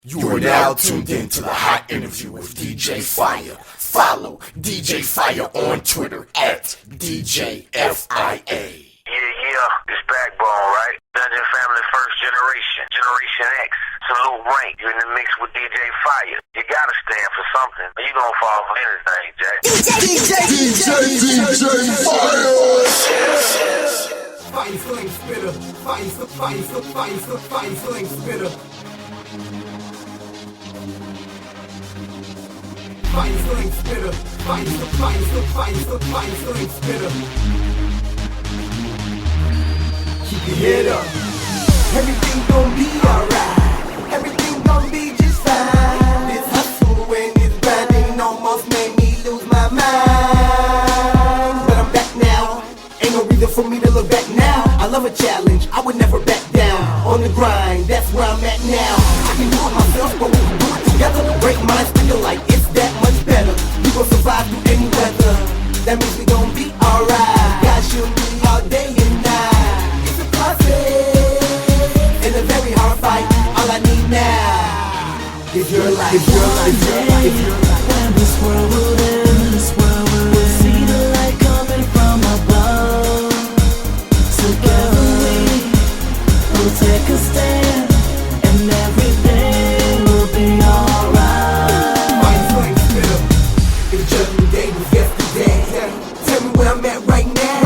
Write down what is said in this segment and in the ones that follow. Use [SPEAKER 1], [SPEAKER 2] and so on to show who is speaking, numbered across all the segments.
[SPEAKER 1] You are now tuned in to the Hot Interview with DJ Fire. Follow DJ Fire on Twitter at DJFIA.
[SPEAKER 2] Yeah, it's Backbone, right? Dungeon Family First Generation, Generation X. Salute Rank, you're in the mix with DJ Fire. You gotta stand for something, or you gonna fall for anything, Jack.
[SPEAKER 1] DJ Fire!
[SPEAKER 3] Fire sling spitter, fire sling spitter. Fire sling spitter, fire sling spitter. Keep your head up. Everything gon' be alright. Everything gon' be just fine. This hustle and this grinding almost made me lose my mind. But I'm back now. Ain't no reason for me to look back now. I love a challenge. I would never back down. On the grind, that's where I'm at now. I can do it myself, but we can do it together. Great minds think alike. It's that much better. We gon' survive through any weather. That means we gon' be alright. God shield me all day and night. It's a process and a very hard fight. All I need now is your life. Is your life.
[SPEAKER 4] When this world will end, we'll see the light coming from above. Together we will take a stand, and everything will be alright.
[SPEAKER 3] Fire sling spitter. If judgment day was yesterday, tell me where I'm at right now.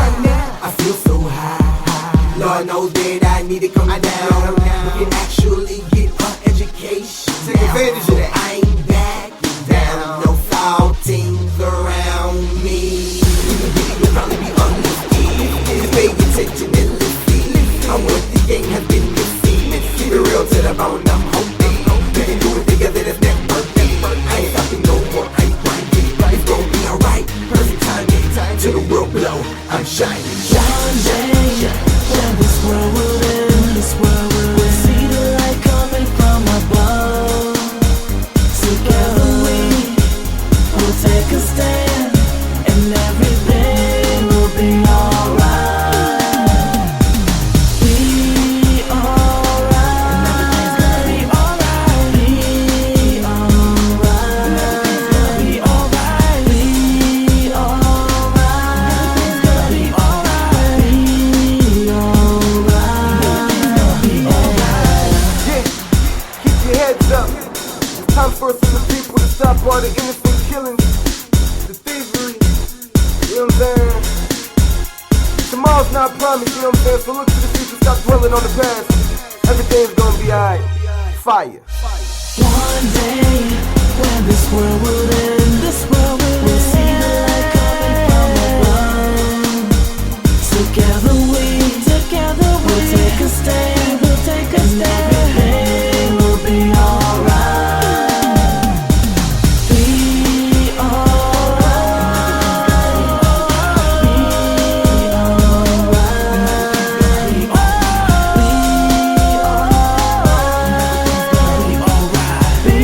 [SPEAKER 3] I feel so high. Lord knows that I need to come down. We can actually get an education. Take advantage of that. I ain't backing down. No foul things around me. You'll probably be unlifted. Just pay attention and listen. I'm what the game has been missing. Keep it real to the bone. I'm hoping we can do it together. That's that birthday. I ain't stopping no more. I ain't grinding. It's gonna be alright. Perfect timing. Till the world blow, I'm shining.
[SPEAKER 4] One day, when this world will end, we'll see the light coming from above. Together we will take a stand, and everything will be alright. Be alright. Be alright. Be alright. Be alright. Be alright. Be alright. Be alright.
[SPEAKER 3] Yeah, keep your heads up. It's time for us as a people to stop all the innocent killings, the thievery. You know what I'm saying? Tomorrow's not promised, you know what I'm saying? So look to the future, stop dwelling on the past. Everything's gonna be alright. Fire.
[SPEAKER 4] One day, when this world will end, we'll see the light coming from above. Together we'll take a stand, and everything will be alright. Be alright. Be alright. Be alright. Be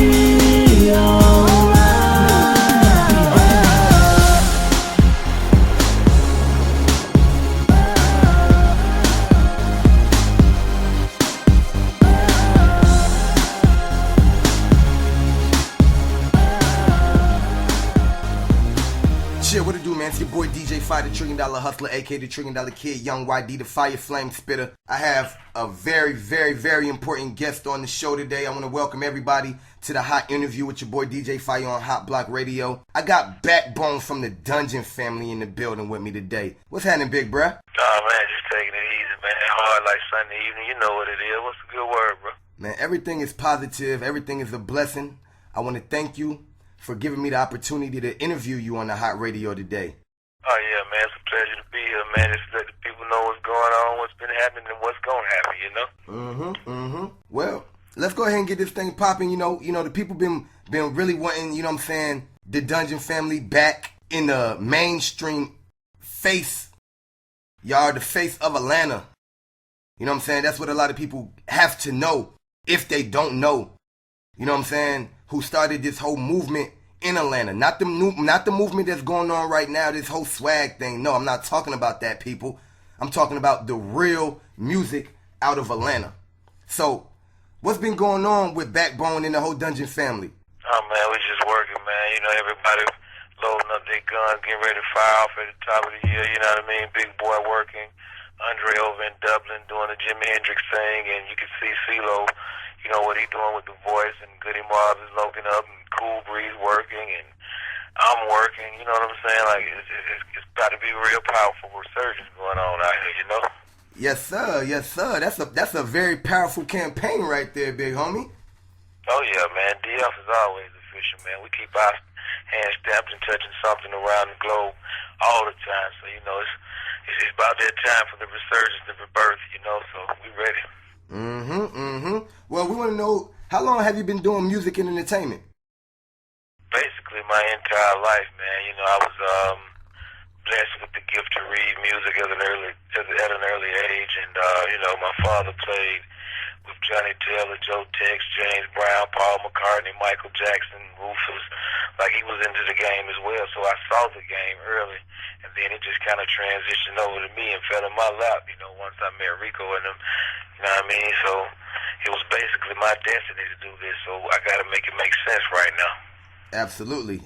[SPEAKER 5] Shit, what it do, man? It's your boy DJ Fire, the $1 Trillion Hustler, aka the $1 Trillion Kid, Young YD, the Fire Flame Spitter. I have a very, very, very important guest on the show today. I want to welcome everybody to the Hot Interview with your boy DJ Fire on Hot Block Radio. I got Backbone from the Dungeon family in the building with me today. What's happening, big bruh?
[SPEAKER 2] Nah, man, just taking it easy, man. Hard like Sunday evening, you know what it is. What's a good word, bro?
[SPEAKER 5] Man, everything is positive. Everything is a blessing. I want to thank you for giving me the opportunity to interview you on the Hot Radio today.
[SPEAKER 2] Oh, yeah, man, it's a pleasure to be here, man. Just let the people know what's going on, what's been happening, and what's going to happen, you know?
[SPEAKER 5] Well, let's go ahead and get this thing popping. You know, the people been really wanting, you know what I'm saying, the Dungeon family back in the mainstream face. Y'all are the face of Atlanta. You know what I'm saying? That's what a lot of people have to know if they don't know. You know what I'm saying? Who started this whole movement in Atlanta. Not the movement that's going on right now, this whole swag thing. No, I'm not talking about that, people. I'm talking about the real music out of Atlanta. So, what's been going on with Backbone and the whole Dungeon family?
[SPEAKER 2] Oh man, we just working, man. You know, everybody loading up their guns, getting ready to fire off at the top of the year. You know what I mean? Big boy working. Andre over in Dublin doing the Jimi Hendrix thing, and you can see CeeLo, you know, what he doing with the voice, and Goody Mob is loading up, and Cool Breeze working, and I'm working. You know what I'm saying? Like, it's got to be a real powerful resurgence going on out here, you know?
[SPEAKER 5] Yes, sir. Yes, sir. That's a very powerful campaign right there, big homie.
[SPEAKER 2] Oh, yeah, man. DF is always official, man. We keep our hands stamped and touching something around the globe all the time. So, you know, it's about that time for the resurgence, the rebirth, you know, so we ready.
[SPEAKER 5] Well, we want to know, how long have you been doing music and entertainment?
[SPEAKER 2] Basically, my entire life, man. You know, I was blessed with the gift to read music at an early age, and you know, my father played with Johnny Taylor, Joe Tex, James Brown, Paul McCartney, Michael Jackson, Rufus. Like, he was into the game as well, so I saw the game early, and then it just kind of transitioned over to me and fell in my lap, you know, once I met Rico and them, you know what I mean? So it was basically my destiny to do this, so I got to make it make sense right now.
[SPEAKER 5] Absolutely.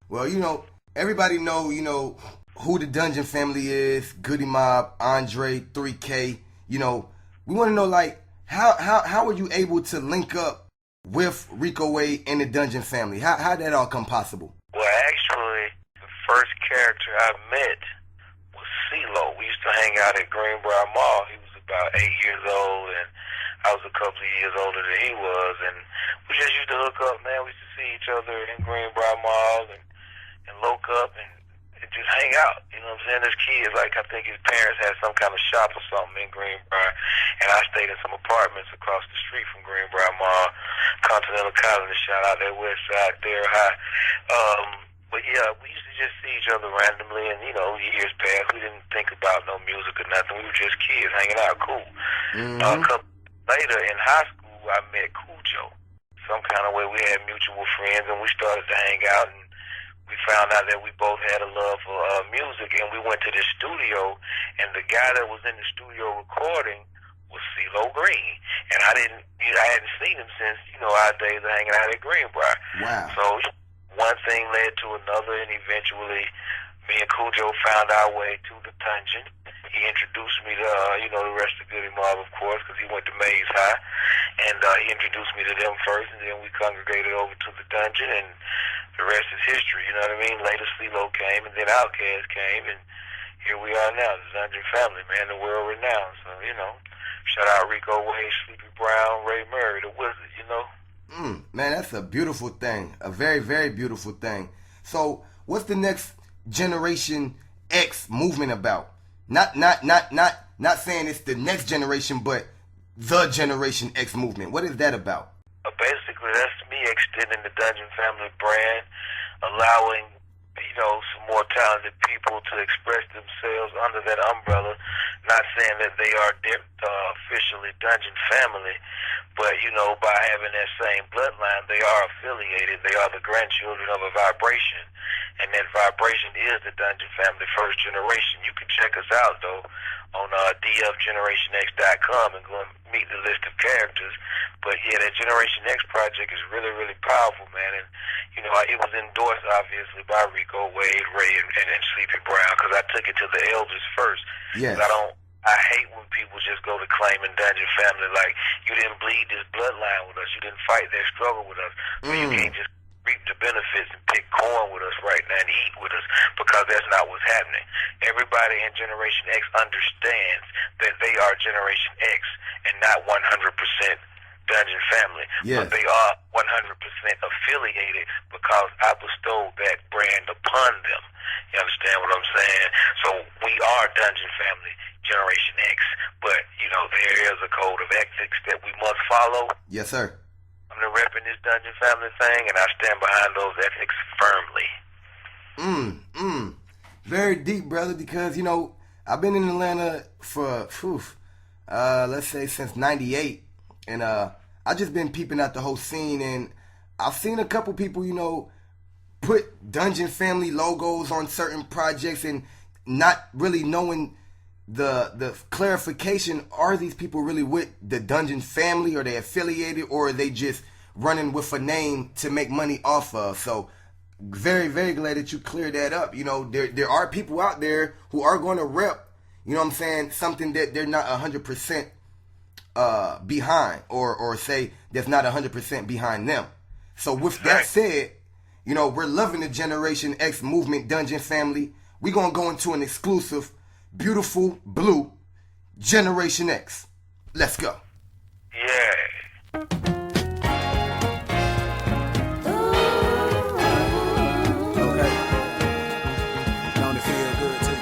[SPEAKER 5] Well, you know, everybody know, you know, who the Dungeon family is, Goody Mob, Andre, 3K, you know. We want to know, like, how were you able to link up with Rico Wade and the Dungeon family? How did that all come possible?
[SPEAKER 2] Well, actually, the first character I met was CeeLo. We used to hang out at Greenbrier Mall. He was about 8 years old, and I was a couple of years older than he was, and we just used to hook up, man. We used to see each other in Greenbrier Mall and loke up and just hang out. You know what I'm saying? As kids, like, I think his parents had some kind of shop or something in Greenbrier, and I stayed in some apartments across the street from Greenbrier Mall, Continental College, shout out that west side there high. But yeah, we used to just see each other randomly, and you know, years passed. We didn't think about no music or nothing. We were just kids hanging out, cool. A couple later in high school, I met Cujo. Some kind of way we had mutual friends, and we started to hang out, and we found out that we both had a love for music, and we went to the studio, and the guy that was in the studio recording was CeeLo Green, and I hadn't seen him since, you know, our days of hanging out at Greenbrier.
[SPEAKER 5] Wow.
[SPEAKER 2] So one thing led to another, and eventually me and Cujo found our way to the Dungeon. He introduced me to, you know, the rest of Goody Mob, of course, because he went to Mays High, and he introduced me to them first, and then we congregated over to the Dungeon, and the rest is history, you know what I mean? Later, CeeLo came, and then Outkast came, and here we are now, the Dungeon family, man, the world renowned. So, you know, shout out Rico Wade, Sleepy Brown, Ray Murray, the Wizard, you know?
[SPEAKER 5] Man, that's a beautiful thing. A very, very beautiful thing. So, what's the next Generation X movement about? Not saying it's the next generation, but the Generation X movement. What is that about?
[SPEAKER 2] Basically, that's me extending the Dungeon family brand, allowing, you know, some more talented people to express themselves under that umbrella. Not saying that they are officially Dungeon family, but, you know, by having that same bloodline, they are affiliated. They are the grandchildren of a vibration, and that vibration is the Dungeon family first generation. You can check us out, though, on dfgenerationx.com and go and meet the list of characters. But yeah, that Generation X project is really, really powerful, man. And, you know, it was endorsed, obviously, by Rico Wade, Ray, and Sleepy Brown, because I took it to the elders first.
[SPEAKER 5] Yes.
[SPEAKER 2] I hate when people just go to claiming Dungeon family like, you didn't bleed this bloodline with us, you didn't fight that struggle with us, but you can't just reap the benefits and pick corn with us right now and eat with us, because that's not what's happening. Everybody in Generation X understands that they are Generation X and not 100% Dungeon family.
[SPEAKER 5] Yes.
[SPEAKER 2] But they are 100% affiliated because I bestowed that brand upon them. You understand what I'm saying? So we are Dungeon family, Generation X, but, you know, there is a code of ethics that we must follow.
[SPEAKER 5] Yes, sir.
[SPEAKER 2] I'm the repping this Dungeon family thing, and I stand behind those ethics firmly.
[SPEAKER 5] Very deep, brother, because, you know, I've been in Atlanta for, let's say since 98, and I just been peeping out the whole scene, and I've seen a couple people, you know, put Dungeon family logos on certain projects and not really knowing the clarification, are these people really with the Dungeon family? Are they affiliated, or are they just running with a name to make money off of? So very, very glad that you cleared that up. You know, there are people out there who are going to rep, you know what I'm saying, something that they're not 100% behind, or say that's not 100% behind them. So with that said, you know, we're loving the Generation X movement, Dungeon family. We're going to go into an exclusive Beautiful Blue Generation X. Let's go.
[SPEAKER 2] Yeah.
[SPEAKER 6] Okay. Don't it feel good to you? Don't it feel good to you?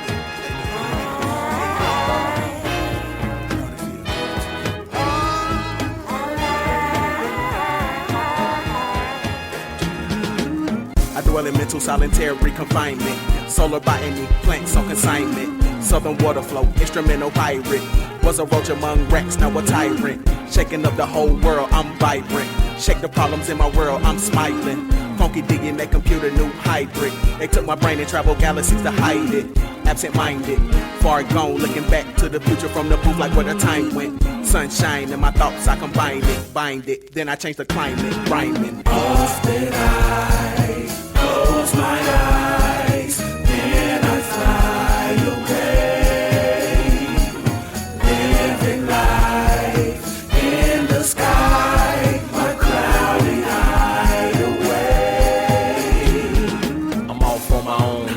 [SPEAKER 6] I dwell in mental solitary confinement. Solar botany, plants on consignment. Southern water flow, instrumental pirate. Was a roach among rats, now a tyrant. Shaking up the whole world, I'm vibrant. Shake the problems in my world, I'm smiling. Funky digging that computer, new hybrid. They took my brain and traveled galaxies to hide it. Absent-minded, far gone, looking back to the future from the booth like where the time went. Sunshine in my thoughts, I combine it, bind it. Then I change the climate, rhyming.
[SPEAKER 4] Often I close my eyes, then I fly away, living life in the sky, my cloudy hideaway.
[SPEAKER 7] I'm off on my own,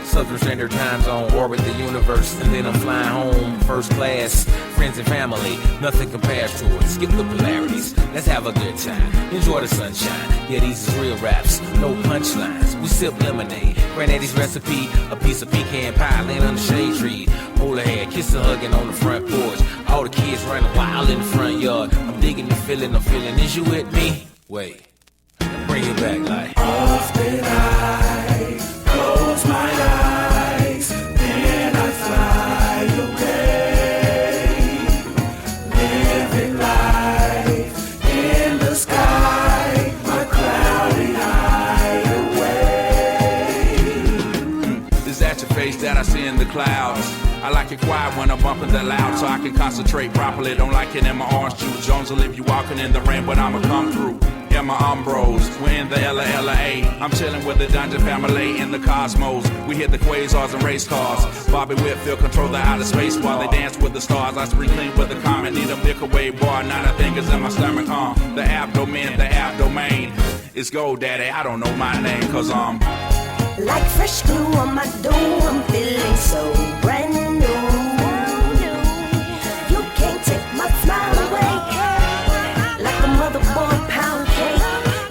[SPEAKER 7] Southern Standard Time Zone, orbit the universe, and then I'm flying home, first class, friends and family, nothing compares to it. Skip the polarities, let's have a good time, enjoy the sunshine. Yeah, these is real raps, no punchlines. We sip lemonade, granddaddy's recipe, a piece of pecan pie laying under the shade tree. Hold her hand, kiss and hugging on the front porch. All the kids running wild in the front yard. I'm digging the feeling, I'm feeling. Is you with me? Wait, bring it back like.
[SPEAKER 4] Often I close my eyes, then I fly away, living life in the sky, my cloudy hideaway.
[SPEAKER 8] Is that your face that I see in the clouds? I like it quiet when I'm bumping that loud so I can concentrate properly. Don't like it in my orange juice. Jones will leave you walking in the rain, but I'ma come through. In my umbros, we're in the LA. I'm chilling with the Dungeon family in the cosmos. We hit the quasars and race cars. Bobby Whitfield control the outer space while they dance with the stars. I spring clean with the comet, need a microwave bar. Now the thing is in my stomach, the abdomen. It's Gold Daddy, I don't know my name, cause I'm
[SPEAKER 9] like fresh glue on my dough, I'm feeling so brand new. You can't take my smile away, like a motherboard pound cake.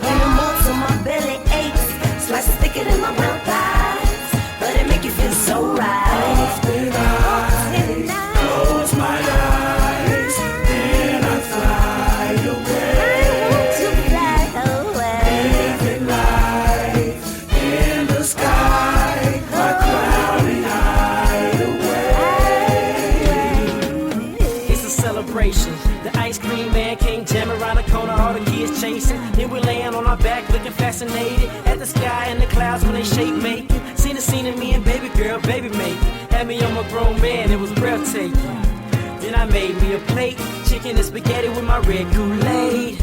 [SPEAKER 9] When the molds on my belly aches, slices thicker than my brown thighs, but it make you feel so right.
[SPEAKER 4] Often I close my eyes, then I fly away. Living life in the sky, my cloudy hideaway.
[SPEAKER 10] It's a celebration. The ice cream man came jamming around the corner, all the kids chasing. Then we're laying on our back, looking fascinated at the sky and the clouds when they shape making. Seen the scene of me and baby girl, baby making. Had me on my grown man, it was breathtaking. Then I made me a plate, chicken and spaghetti with my red Kool-Aid.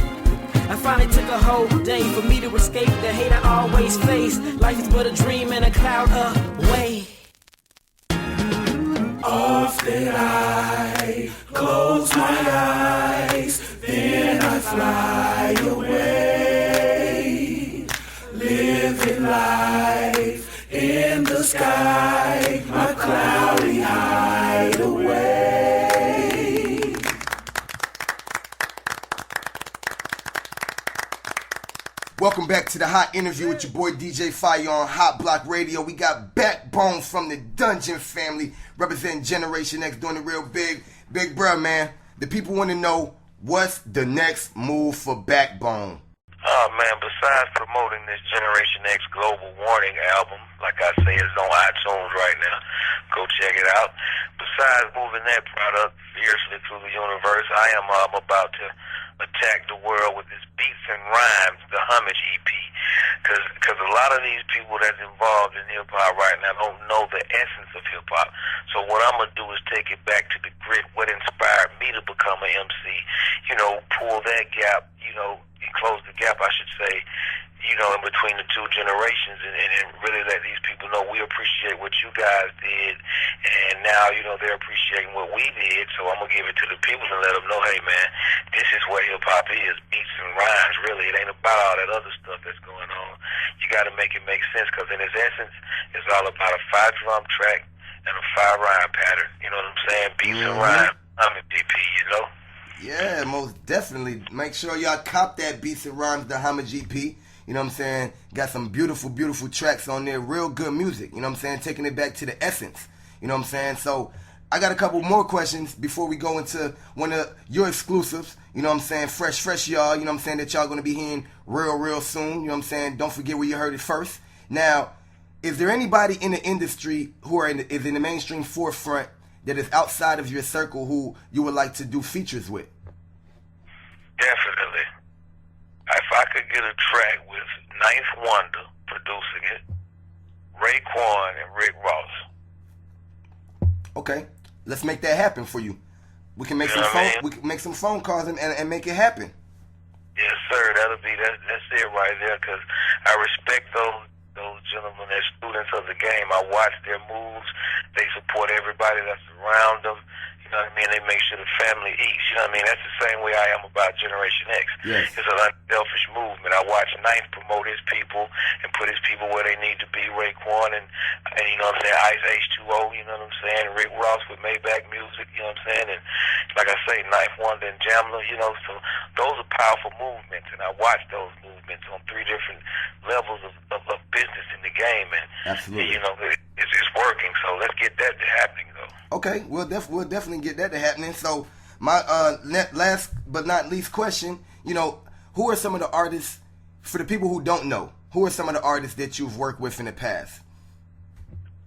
[SPEAKER 10] I finally took a whole day for me to escape the hate I always face. Life is but a dream and a cloud away.
[SPEAKER 4] Often I close my eyes, then I fly away, living life in the sky, my cloudy hideaway.
[SPEAKER 5] Welcome back to the Hot Interview with your boy DJ Fire on Hot Block Radio. We got Backbone from the Dungeon family, representing Generation X, doing it real big. Big bruh, man, the people want to know, what's the next move for Backbone?
[SPEAKER 2] Oh man, besides promoting this Generation X Global Warning album, like I say, it's on iTunes right now. Go check it out. Besides moving that product fiercely through the universe, I am about to attack the world with this Beats and Rhymes, the Homage EP, Because a lot of these people that's involved in hip-hop right now don't know the essence of hip-hop. So what I'm going to do is take it back to the grit, what inspired me to become an MC, pull that gap, and close the gap, I should say, in between the two generations, and really let these people know we appreciate what you guys did, and now, they're appreciating what we did, so I'm going to give it to the people and let them know, hey, man, this is what hip-hop is, beats and rhymes, really. It ain't about all that other stuff that's going on. You got to make it make sense, because in its essence, it's all about a 5-drum track and a 5-rhyme pattern, you know what I'm saying? Beats and rhymes, I'm a DP,
[SPEAKER 5] Yeah, most definitely. Make sure y'all cop that Beats and Rhymes, the Hammer GP. You know what I'm saying? Got some beautiful, beautiful tracks on there. Real good music. You know what I'm saying? Taking it back to the essence. You know what I'm saying? So I got a couple more questions before we go into one of your exclusives. You know what I'm saying? Fresh y'all. You know what I'm saying? That y'all going to be hearing real soon. You know what I'm saying? Don't forget where you heard it first. Now, is there anybody in the industry who is in the mainstream forefront that is outside of your circle who you would like to do features with?
[SPEAKER 2] Definitely. If I could get a track with Ninth Wonder producing it, Raekwon and Rick Ross.
[SPEAKER 5] Okay, let's make that happen for you. We can make we can make some phone calls and make it happen.
[SPEAKER 2] Yes, sir. That's it right there. Because I respect those gentlemen as students of the game. I watch their moves. They support everybody that's around them. You know what I mean? They make sure the family eats. You know what I mean? That's the same way I am about Generation X.
[SPEAKER 5] Yes.
[SPEAKER 2] It's an unselfish movement. I watch Ninth promote his people and put his people where they need to be. Raekwon and you know what I'm saying, Ice H2O, you know what I'm saying, Rick Ross with Maybach Music, you know what I'm saying, and like I say, Ninth Wonder and Jamla, so those are powerful movements, and I watch those movements on 3 different levels of business in the game, and
[SPEAKER 5] absolutely,
[SPEAKER 2] it's working. So let's get that happening, though.
[SPEAKER 5] Okay, we'll definitely get that to happening. So my last but not least question, who are some of the artists, for the people who don't know, who are some of the artists that you've worked with in the past?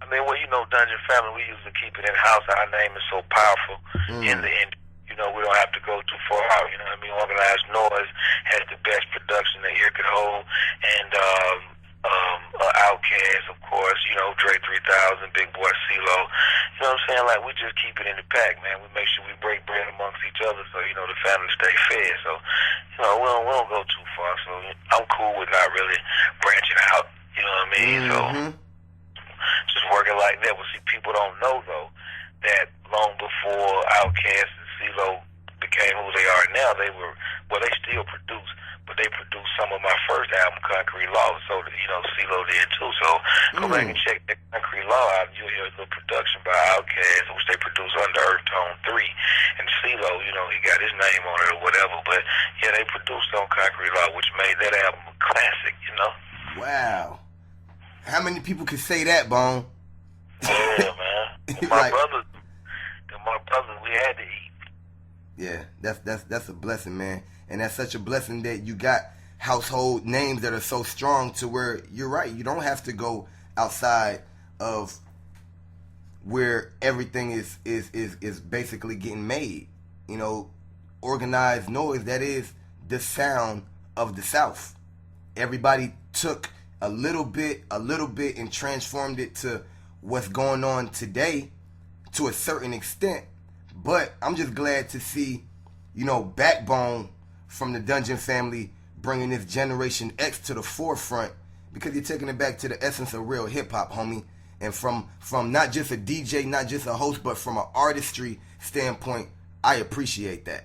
[SPEAKER 2] I mean, Dungeon Family, we usually keep it in house. Our name is so powerful in the industry. We don't have to go too far out. You know what I mean? Organized Noise has the best production the ear could hold, and Outkast, of course, Dre 3000, Big Boy CeeLo. You know what I'm saying? Like, we just keep it in the pack, man. We make sure we break bread amongst each other so, the family stay fed. So, we don't go too far. So, I'm cool with not really branching out. You know what I mean? So, just working like that. Well, see, people don't know, though, that long before Outkast and CeeLo became who they are now, they still produce, but they produced some of my first album, Concrete Law, so CeeLo did too. So go back and check that Concrete Law out. You'll hear a little production by Outkast, which they produced under Earth Tone 3. And CeeLo, he got his name on it or whatever, but yeah, they produced on Concrete Law, which made that album a classic,
[SPEAKER 5] Wow. How many people could say that, Bone?
[SPEAKER 2] Yeah, man. My brothers, we had to eat.
[SPEAKER 5] Yeah, that's a blessing, man. And that's such a blessing that you got household names that are so strong to where you're right. You don't have to go outside of where everything is basically getting made. Organized Noise, that is the sound of the South. Everybody took a little bit and transformed it to what's going on today to a certain extent. But I'm just glad to see, Backbone from the Dungeon family bringing this Generation X to the forefront, because you're taking it back to the essence of real hip-hop, homie. And from not just a DJ, not just a host, but from an artistry standpoint, I appreciate that.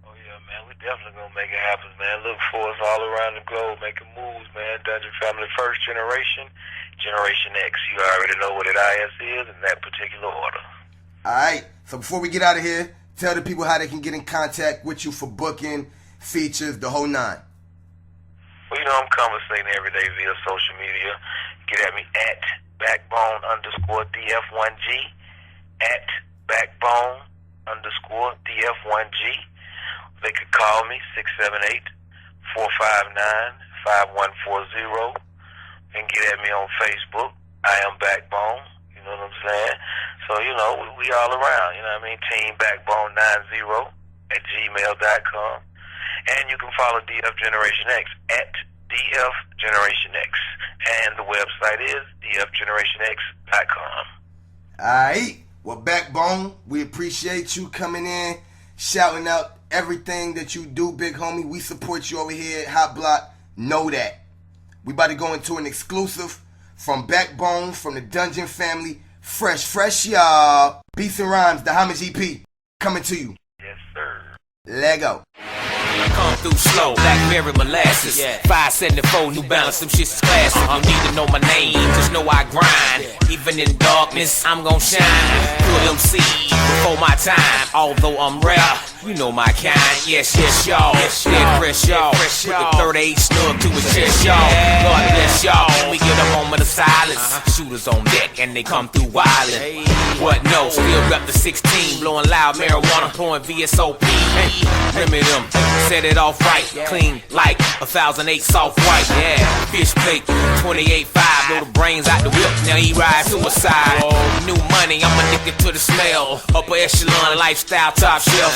[SPEAKER 2] Oh, yeah, man. We definitely going to make it happen, man. Look for us all around the globe making moves, man. Dungeon family first generation, Generation X. You already know what it is in that particular order.
[SPEAKER 5] All right. So before we get out of here, tell the people how they can get in contact with you for booking, features, the whole nine.
[SPEAKER 2] Well, I'm conversating every day via social media. Get at me at Backbone_DF1G, at Backbone_DF1G. They could call me 678-459-5140 and get at me on Facebook. I am Backbone. You know what I'm saying? So, we all around, Team Backbone90 at gmail.com. And you can follow DF Generation X at DF Generation X. And the website is dfgenerationx.com.
[SPEAKER 5] Alright, well, Backbone, we appreciate you coming in, shouting out everything that you do, big homie. We support you over here at Hot Block. Know that. We about to go into an exclusive from Backbone, from the Dungeon family. Fresh, y'all. Beats and Rhymes, the Homage EP, coming to you.
[SPEAKER 2] Yes, sir.
[SPEAKER 5] Lego.
[SPEAKER 7] Come through slow, blackberry molasses. 574, New Balance, some shit's classic. You need to know my name, just know I grind. Even in darkness, I'm gon' shine. Pure MC before my time. Although I'm rare, you know my kind. Yes, y'all. Dead fresh, y'all. With the 38 snug to his chest, y'all. God bless y'all. We get a moment of silence. Shooters on deck and they come through wildin'. What no? Still rep the 16, blowing loud marijuana, pouring VSOP. Remember them, set it off right, clean like 1008 soft white. Yeah, fish plate, 28.5, blow the brains out the whip. Now he ride suicide. New money, I'm addicted to the smell. Upper echelon lifestyle, top shelf.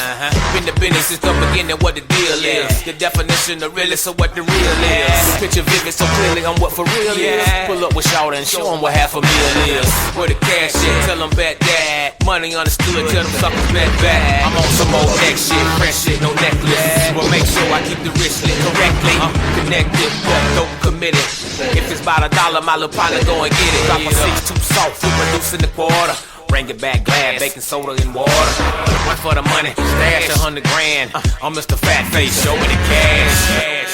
[SPEAKER 7] Been the business since the beginning. What the deal is? The definition of realist, so what the real is. Picture vivid so clearly on what for real is. Pull up with Shawty and show them what half a meal is. Where the cash is, tell them bet that. Money understood, tell them suckers bet back. I'm on some old neck shit, fresh shit, no necklace. But make sure I keep the wristlet correctly. Connected, but dope committed. If it's about $1, my little partner go and get it. Drop a 6-2 soft, we producing the quarter. Bring it back glad, baking soda and water. One for the money, stash 100 grand. I'm Mr. Fat Face, show me the cash.